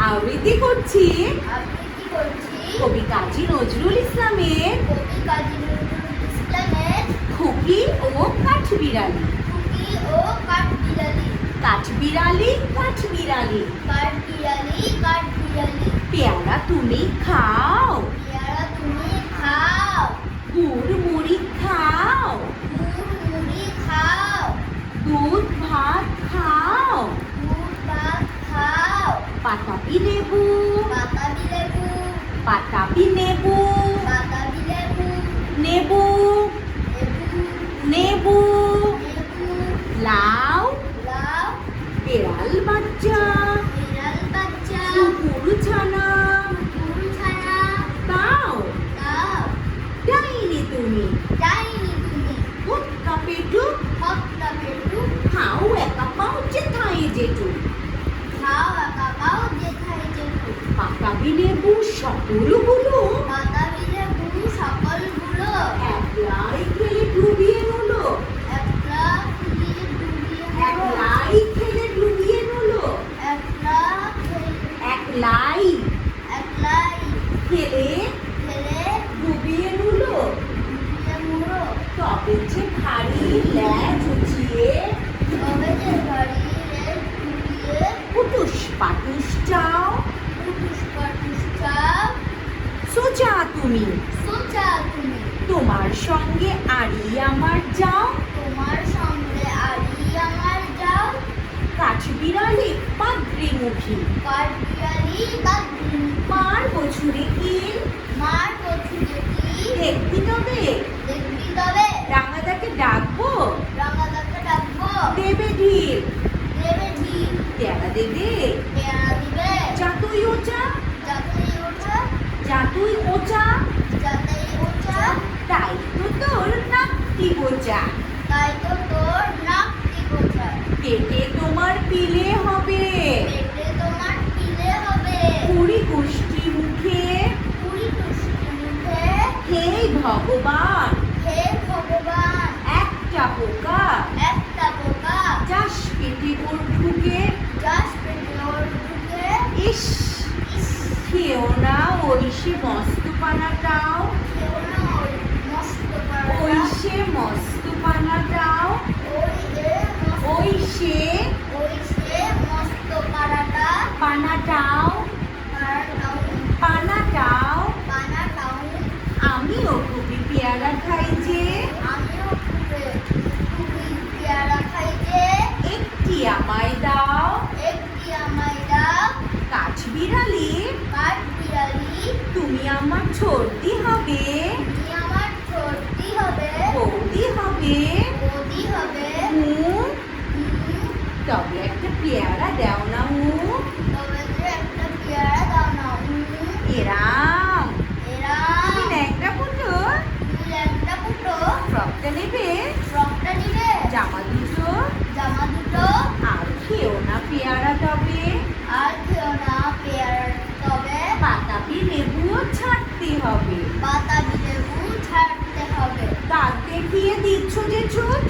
আবৃত্তি করছি আবৃত্তি করছি কবি কাজী নজরুল ইসলামের কবি কাজী নজরুল ইসলামের খুকি ও কাঠবিড়ালি। খুকি ও কাঠবিড়ালি। কাঠবিড়ালি কাঠবিড়ালি কাঠবিড়ালি কাঠবিড়ালি। পেয়ারা তুমি খাও, পেয়ারা তুমি খাও, গুড় মুড়ি খাও, গুড় মুড়ি খাও, দুধ ভাত খাও, দুধ ভাত খাও, বাতাবি লেবু, বাতাবি লেবু, বাতাবি নেবু, বাতাবি লেবু, নেবু লেবু, নেবু, লেবু, লাউ, লাউ, বেড়াল বাচ্চা, বিড়াল বাচ্চা, কুকুর ছানা, কুকুর ছানা, তাও তাও ডাইনি তুমি, ডাইনি তুমি, হত্যা পেটু, হত্যা পেটু, খাও একা পাও যেথায় যেটু, খাও একা খাও যেথায় যেটু, বাতাবি লেবু সকলগুলো বাতাবি লেবু সকলগুলো একলাই খেলে ডুবিয়ে হলো, একলা ফুলিয়ে ডুবিয়ে হলো, একলাই খেলে ডুবিয়ে হলো, একলা একলাই একলাই খেলে ফেলে ডুবিয়ে হলো, ডুবিয়ে মুড়ো, তবে যে ভারী ল্যাজ উঠিয়ে তবে যে বাড়ি রেল ডুবিয়ে পুটুস পাটুস চাও, পুটুস পাটুস চাও, সোজা তুমি, সোজা তুমি, তোমার সঙ্গে আড়ি আমার যাও, তোমার সঙ্গে আড়ি আমার যাও, কাঠবিড়ালি পাদ্রিমুখী, কাঠবিড়ালি বাদ্রি, মার বছরে কিল, মার কচুরে কি দেখবি তবে দেখবি তবে, রাঙাদাকে ডাকবো, রাঙাদাকে ডাকবো, দেবে ঢিল, দেবে ঢিল, পেয়ারা দেবে, পেয়ারা দিবে, যাতুই ওচা, যাতেই ওঠা, যাতুই ওচা, যাতেই ওঠা, তাই তো তোর নাকটি বোচা, তাই তো তোর নাকটি গোছা, পেটে তোমার পিলে হবে, পেটে তোমার পিলে হবে, কুড়ি কুষ্টি মুখে, কুড়ি কুষ্টি মুখে, হে ভগবান হে ভগবান, একটা পোকা একটা পোকা, চাষ পেটে ওর ঢুকে, যাস পেটে ওর ঢুকে, ইস ইস, খেও না ওই সে মস্ত পানাটাও, খেও না ওই মস্ত ওই পাড়া, সে মস্ত পানাটাও, ওই যে মস্ত, ওই সে ওই সে মস্ত পাড়াটা, পানাটাও, পাড়াটাও, পানাটাও, পানাটাও, আমিও খুবই পেয়ারা খাই যে, আমিও খুবই পেয়ারা খাই যে, একটি আমায় দাও, একটি আমায় দাও, কাঠবিড়ালি কাঠবিড়ালি, তুমি আমার ছোটদি হবে, তুমি আমার ছোটদি হবে, বৌদি হবে, বৌদি হবে, তবে একটা পেয়ারা দাও না তবে যে একটা পেয়ারা দাও না, এরাম এরা তুমি ন্যাংটা পুটো, তুমি একটা ফুটো, ফ্রকটা নেবে, ফ্রকটা নিবে, জামা দুটো, জামা দুটো, আর খেও না পেয়ারা তবে, আর খেও না পেয়ারা তবে, বাতাবি লেবুও ছাড়তে হবে, বাতাবি লেবু ছাড়তে হবে, দাঁত দেখিয়ে দিচ্ছ যে ছুট,